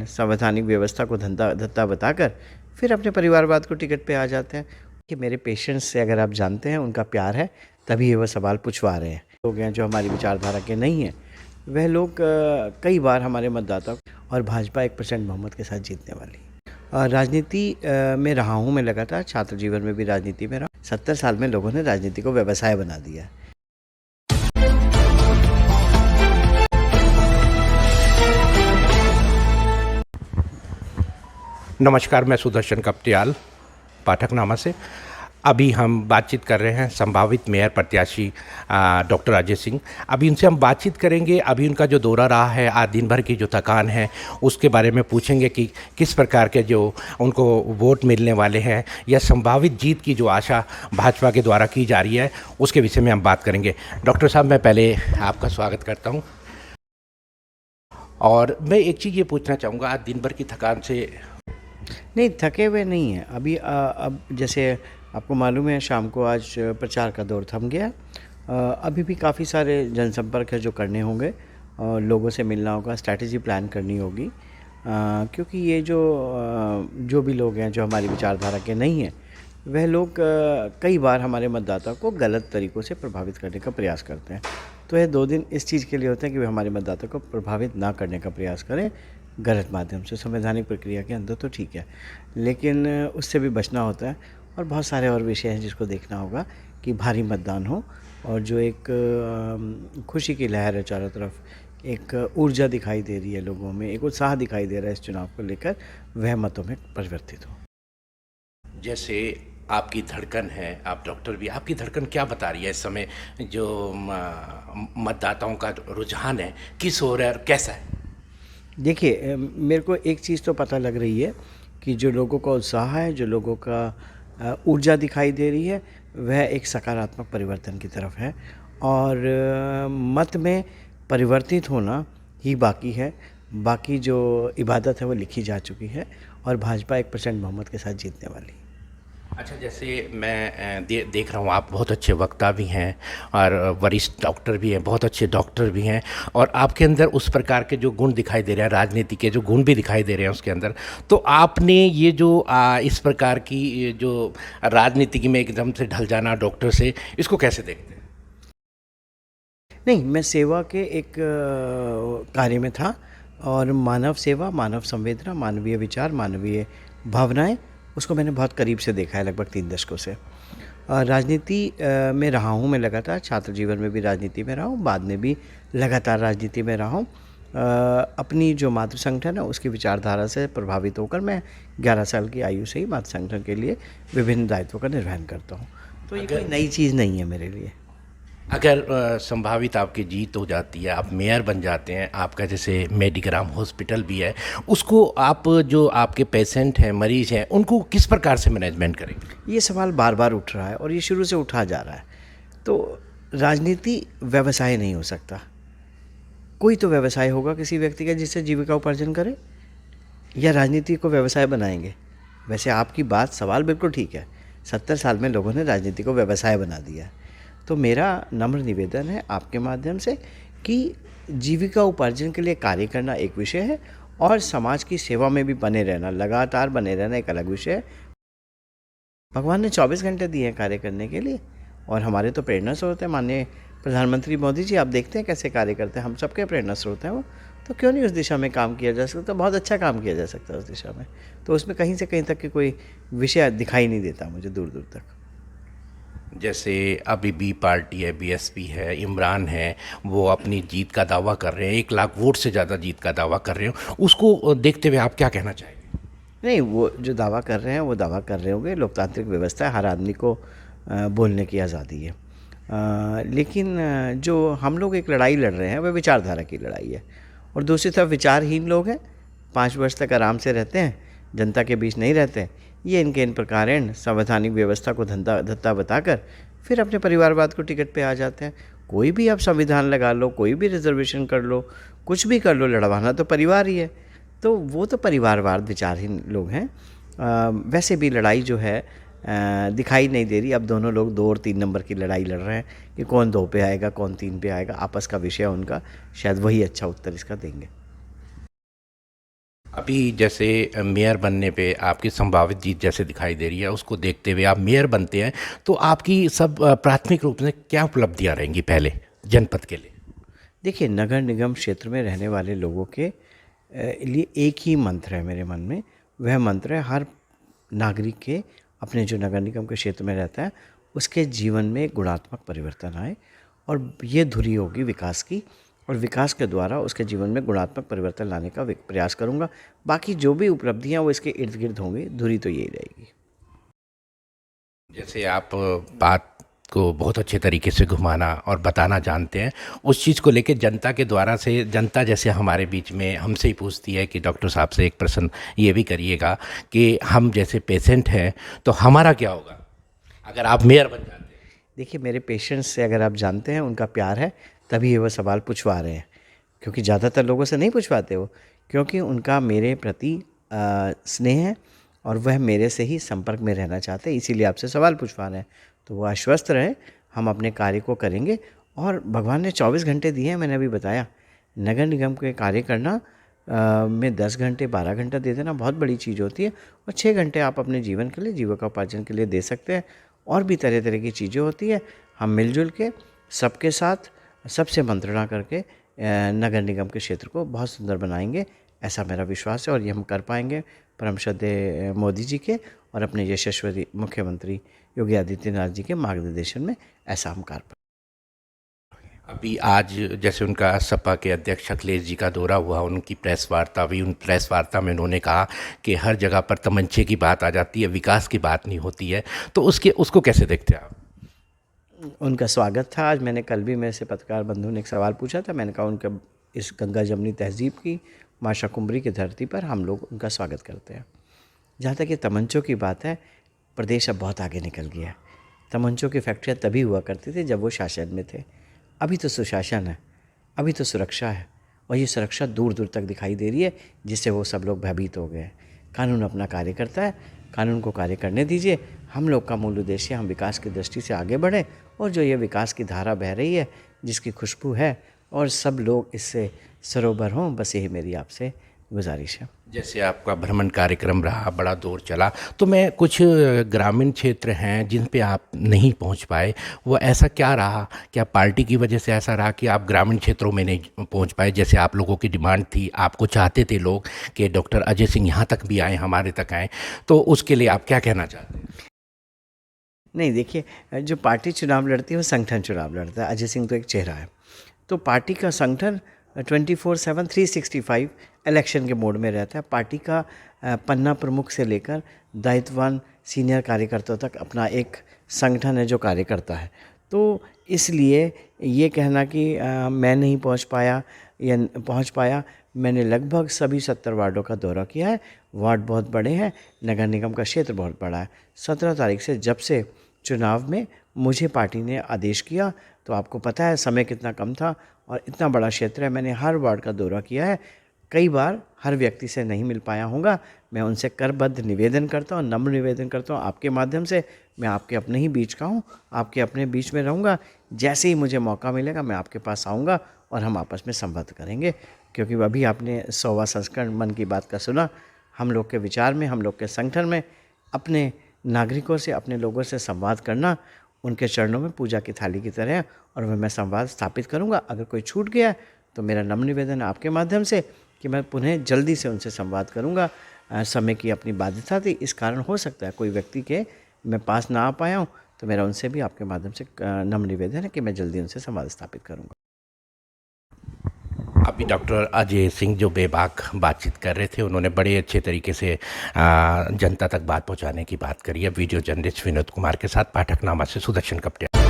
कारण संवैधानिक व्यवस्था को धत्ता बताकर फिर अपने परिवारवाद को टिकट पे आ जाते हैं कि मेरे पेशेंट्स से अगर आप जानते हैं उनका प्यार है तभी ये वो सवाल पूछवा रहे हैं। लोग हैं जो हमारी विचारधारा के नहीं हैं, वह लोग कई बार हमारे मतदाता और भाजपा 1% बहुमत के साथ जीतने वाली। राजनीति में रहा हूँ मैं लगातार, छात्र जीवन में भी राजनीति में रहा। 70 साल में लोगों ने राजनीति को व्यवसाय बना दिया। नमस्कार, मैं सुदर्शन कपटियाल पाठकनामा से। अभी हम बातचीत कर रहे हैं संभावित मेयर प्रत्याशी डॉक्टर अजय सिंह। अभी उनसे हम बातचीत करेंगे। अभी उनका जो दौरा रहा है, आज दिन भर की जो थकान है उसके बारे में पूछेंगे कि किस प्रकार के जो उनको वोट मिलने वाले हैं या संभावित जीत की जो आशा भाजपा के द्वारा की जा रही है उसके विषय में हम बात करेंगे। डॉक्टर साहब, मैं पहले आपका स्वागत करता हूँ और मैं एक चीज़ ये पूछना चाहूँगा, आज दिन भर की थकान से नहीं, थके हुए नहीं हैं अभी। अब जैसे आपको मालूम है शाम को आज प्रचार का दौर थम गया। अभी भी काफ़ी सारे जनसंपर्क है जो करने होंगे और लोगों से मिलना होगा, स्ट्रैटेजी प्लान करनी होगी। क्योंकि ये जो भी लोग हैं जो हमारी विचारधारा के नहीं हैं, वह लोग कई बार हमारे मतदाता को गलत तरीक़ों से प्रभावित करने का प्रयास करते हैं। तो ये 2 दिन इस चीज़ के लिए होते हैं कि वे हमारे मतदाता को प्रभावित ना करने का प्रयास करें गलत माध्यम से। संवैधानिक प्रक्रिया के अंदर तो ठीक है, लेकिन उससे भी बचना होता है और बहुत सारे और विषय हैं जिसको देखना होगा कि भारी मतदान हो और जो एक खुशी की लहर है चारों तरफ, एक ऊर्जा दिखाई दे रही है लोगों में, एक उत्साह दिखाई दे रहा है इस चुनाव को लेकर, वह मतों में परिवर्तित हो। जैसे आपकी धड़कन है, आप डॉक्टर भी, आपकी धड़कन क्या बता रही है इस समय? जो मतदाताओं का रुझान है किस ओर है और कैसा है? देखिए, मेरे को एक चीज़ तो पता लग रही है कि जो लोगों का उत्साह है, जो लोगों का ऊर्जा दिखाई दे रही है, वह एक सकारात्मक परिवर्तन की तरफ है और मत में परिवर्तित होना ही बाकी है। बाकी जो इबादत है वो लिखी जा चुकी है और भाजपा 1% बहुमत के साथ जीतने वाली। अच्छा, जैसे मैं देख रहा हूँ आप बहुत अच्छे वक्ता भी हैं और वरिष्ठ डॉक्टर भी हैं, बहुत अच्छे डॉक्टर भी हैं और आपके अंदर उस प्रकार के जो गुण दिखाई दे रहे हैं, राजनीति के जो गुण भी दिखाई दे रहे हैं उसके अंदर। तो आपने ये जो इस प्रकार की ये जो राजनीति में एकदम से ढल जाना डॉक्टर से, इसको कैसे देखते हैं? नहीं, मैं सेवा के एक कार्य में था और मानव सेवा, मानव संवेदना, मानवीय विचार, मानवीय भावनाएं, उसको मैंने बहुत करीब से देखा है लगभग 3 दशकों से। राजनीति में रहा हूँ मैं लगातार, छात्र जीवन में भी राजनीति में रहा हूँ, बाद में भी लगातार राजनीति में रहा हूँ। अपनी जो मातृ संगठन है उसकी विचारधारा से प्रभावित होकर मैं 11 साल की आयु से ही मातृ संगठन के लिए विभिन्न दायित्वों का निर्वहन करता हूँ। तो ये कोई नई चीज़ नहीं है मेरे लिए। अगर संभावित आपकी जीत हो जाती है, आप मेयर बन जाते हैं, आपका जैसे मेडिग्राम हॉस्पिटल भी है, उसको आप जो आपके पेशेंट हैं, मरीज हैं, उनको किस प्रकार से मैनेजमेंट करेंगे? ये सवाल बार बार उठ रहा है और ये शुरू से उठा जा रहा है। तो राजनीति व्यवसाय नहीं हो सकता। कोई तो व्यवसाय होगा किसी व्यक्ति का जिससे जीविका उपार्जन करे, या राजनीति को व्यवसाय बनाएंगे? वैसे आपकी बात, सवाल बिल्कुल ठीक है। 70 साल में लोगों ने राजनीति को व्यवसाय बना दिया। तो मेरा नम्र निवेदन है आपके माध्यम से कि जीविका उपार्जन के लिए कार्य करना एक विषय है और समाज की सेवा में भी बने रहना, लगातार बने रहना एक अलग विषय है। भगवान ने 24 घंटे दिए हैं कार्य करने के लिए और हमारे तो प्रेरणा स्रोत हैं माननीय प्रधानमंत्री मोदी जी। आप देखते हैं कैसे कार्य करते हैं, हम सबके प्रेरणा स्रोत हैं वो। तो क्यों नहीं उस दिशा में काम किया जा सकता? तो बहुत अच्छा काम किया जा सकता है उस दिशा में। तो उसमें कहीं से कहीं तक के कोई विषय दिखाई नहीं देता मुझे दूर दूर तक। जैसे अभी बी पार्टी है, बीएसपी है, इमरान है, वो अपनी जीत का दावा कर रहे हैं, 1 लाख वोट से ज़्यादा जीत का दावा कर रहे हो, उसको देखते हुए आप क्या कहना चाहेंगे? नहीं, वो जो दावा कर रहे हैं वो दावा कर रहे होंगे। लोकतांत्रिक व्यवस्था है, हर आदमी को बोलने की आज़ादी है। लेकिन जो हम लोग एक लड़ाई लड़ रहे हैं वह विचारधारा की लड़ाई है और दूसरी तरफ विचारहीन लोग हैं, 5 वर्ष तक आराम से रहते हैं, जनता के बीच नहीं रहते। ये इनके इन प्रकार संवैधानिक व्यवस्था को धत्ता बताकर फिर अपने परिवारवाद को टिकट पे आ जाते हैं। कोई भी आप संविधान लगा लो, कोई भी रिजर्वेशन कर लो, कुछ भी कर लो, लड़वाना तो परिवार ही है। तो वो तो परिवारवाद विचारहीन लोग हैं। वैसे भी लड़ाई जो है दिखाई नहीं दे रही। अब दोनों लोग 2 और 3 नंबर की लड़ाई लड़ रहे हैं कि कौन 2 पे आएगा, कौन 3 पे आएगा। आपस का विषय उनका, शायद वही अच्छा उत्तर इसका देंगे। अभी जैसे मेयर बनने पे आपकी संभावित जीत जैसे दिखाई दे रही है, उसको देखते हुए आप मेयर बनते हैं, तो आपकी सब प्राथमिक रूप से क्या उपलब्धियां रहेंगी पहले जनपद के लिए? देखिए, नगर निगम क्षेत्र में रहने वाले लोगों के लिए एक ही मंत्र है मेरे मन में। वह मंत्र है हर नागरिक के अपने जो नगर निगम के क्षेत्र में रहता है उसके जीवन में गुणात्मक परिवर्तन आए, और ये धुरी होगी विकास की, और विकास के द्वारा उसके जीवन में गुणात्मक परिवर्तन लाने का प्रयास करूँगा। बाकी जो भी उपलब्धियाँ वो इसके इर्द गिर्द होंगी, धुरी तो यही रहेगी। जैसे आप बात को बहुत अच्छे तरीके से घुमाना और बताना जानते हैं, उस चीज़ को लेके जनता के द्वारा से, जनता जैसे हमारे बीच में हमसे ही पूछती है कि डॉक्टर साहब से एक प्रश्न ये भी करिएगा कि हम जैसे पेशेंट हैं तो हमारा क्या होगा अगर आप मेयर बन जाते हैं? देखिए, मेरे पेशेंट्स से अगर आप जानते हैं उनका प्यार है, तभी ये वो सवाल पूछवा रहे हैं, क्योंकि ज़्यादातर लोगों से नहीं पूछवाते वो, क्योंकि उनका मेरे प्रति स्नेह है और वह मेरे से ही संपर्क में रहना चाहते हैं, इसीलिए आपसे सवाल पूछवा रहे हैं। तो वो आश्वस्त रहें, हम अपने कार्य को करेंगे। और भगवान ने 24 घंटे दिए हैं, मैंने अभी बताया। नगर निगम के कार्य करना में 10 घंटे 12 घंटा दे देना बहुत बड़ी चीज़ होती है, और 6 घंटे आप अपने जीवन के लिए, जीविकोपार्जन के लिए दे सकते हैं। और भी तरह तरह की चीज़ें होती है। हम मिलजुल के सबके साथ, सबसे मंत्रणा करके नगर निगम के क्षेत्र को बहुत सुंदर बनाएंगे, ऐसा मेरा विश्वास है। और ये हम कर पाएंगे परम श्रद्धेय मोदी जी के और अपने यशस्वी मुख्यमंत्री योगी आदित्यनाथ जी के मार्गदर्शन में ऐसा हम कर पाएंगे। अभी आज जैसे उनका सपा के अध्यक्ष अखिलेश जी का दौरा हुआ, उनकी प्रेस वार्ता हुई, उन प्रेस वार्ता में उन्होंने कहा कि हर जगह पर तमंचे की बात आ जाती है, विकास की बात नहीं होती है, तो उसको कैसे देखते हैं आप? उनका स्वागत था आज। मैंने कल भी मेरे से पत्रकार बंधु ने एक सवाल पूछा था, मैंने कहा उनका इस गंगा जमनी तहजीब की माँ शाकुंभरी की धरती पर हम लोग उनका स्वागत करते हैं। जहाँ तक ये तमंचों की बात है, प्रदेश अब बहुत आगे निकल गया है। तमंचों की फैक्ट्रियाँ तभी हुआ करती थी जब वो शासन में थे। अभी तो सुशासन है, अभी तो सुरक्षा है, और ये सुरक्षा दूर दूर तक दिखाई दे रही है, जिससे वो सब लोग भयभीत हो गए हैं। कानून अपना कार्य करता है, कानून को कार्य करने दीजिए। हम लोग का मूल उद्देश्य हम विकास की दृष्टि से आगे बढ़ें, और जो ये विकास की धारा बह रही है, जिसकी खुशबू है, और सब लोग इससे सरोबर हों, बस यही मेरी आपसे गुजारिश है। जैसे आपका भ्रमण कार्यक्रम रहा, बड़ा दौर चला, तो मैं कुछ ग्रामीण क्षेत्र हैं जिन पे आप नहीं पहुंच पाए, वो ऐसा क्या रहा? क्या पार्टी की वजह से ऐसा रहा कि आप ग्रामीण क्षेत्रों में नहीं पहुंच पाए? जैसे आप लोगों की डिमांड थी, आपको चाहते थे लोग कि डॉक्टर अजय सिंह यहाँ तक भी आए, हमारे तक आए, तो उसके लिए आप क्या कहना चाहते हैं? नहीं, देखिए, जो पार्टी चुनाव लड़ती है वो संगठन चुनाव लड़ता है। अजय सिंह तो एक चेहरा है, तो पार्टी का संगठन 24/7 365 इलेक्शन के मोड में रहता है। पार्टी का पन्ना प्रमुख से लेकर दायित्ववान सीनियर कार्यकर्ताओं तक अपना एक संगठन है जो कार्य करता है। तो इसलिए ये कहना कि मैं नहीं पहुंच पाया या पहुंच पाया, मैंने लगभग सभी 70 वार्डों का दौरा किया है। वार्ड बहुत बड़े हैं, नगर निगम का क्षेत्र बहुत बड़ा है। 17 तारीख से जब से चुनाव में मुझे पार्टी ने आदेश किया, तो आपको पता है समय कितना कम था और इतना बड़ा क्षेत्र है, मैंने हर वार्ड का दौरा किया है। कई बार हर व्यक्ति से नहीं मिल पाया होगा, मैं उनसे करबद्ध निवेदन करता हूँ, नम्र निवेदन करता हूँ आपके माध्यम से। मैं आपके अपने ही बीच का हूँ, आपके अपने बीच में रहूँगा। जैसे ही मुझे मौका मिलेगा मैं आपके पास आऊँगा और हम आपस में संवाद करेंगे। क्योंकि अभी आपने 100वां संस्करण मन की बात का सुना। हम लोग के विचार में, हम लोग के संगठन में अपने नागरिकों से, अपने लोगों से संवाद करना उनके चरणों में पूजा की थाली की तरह है, और वह मैं संवाद स्थापित करूंगा। अगर कोई छूट गया है तो मेरा नम्र निवेदन है आपके माध्यम से कि मैं पुनः जल्दी से उनसे संवाद करूंगा। समय की अपनी बाध्यता थी, इस कारण हो सकता है कोई व्यक्ति के मैं पास ना आ पाया हूँ, तो मेरा उनसे भी आपके माध्यम से नम्र निवेदन है कि मैं जल्दी उनसे संवाद स्थापित करूँगा। अभी डॉक्टर अजय सिंह जो बेबाक बातचीत कर रहे थे, उन्होंने बड़े अच्छे तरीके से जनता तक बात पहुंचाने की बात करी है। वीडियो जर्नलिस्ट विनोद कुमार के साथ पाठकनामा से सुदर्शन कपटियाल।